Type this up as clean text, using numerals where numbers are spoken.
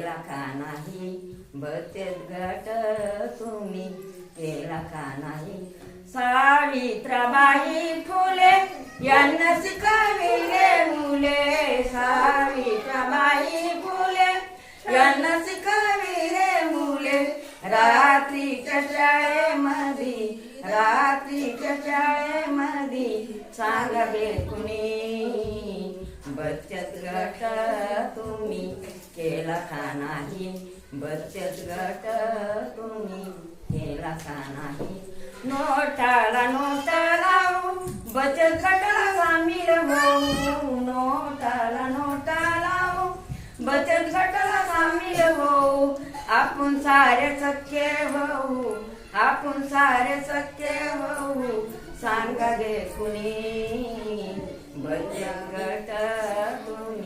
केला का नाही बचत गट तुम्ही केला का नाही? सावित्रीबाई फुले यांना शिकविले मुले, सावित्रीबाई फुले यांना शिकविले मुले. रात्रीच्या शाळेमध्ये, रात्रीच्या शाळेमध्ये सांगले कुणी बचत गट तुम्ही केला का नाही? बचत गट तुम्ही केला का नाही? नोटाला नोटा लावू बचत गटाला सामील होऊ, नोटाला नोटा लावू बचत गटाला सामील होऊ. आपण सारे सख्खे होऊ, आपण सारे सख्खे होऊ. सांगा गे कुणी बचत गट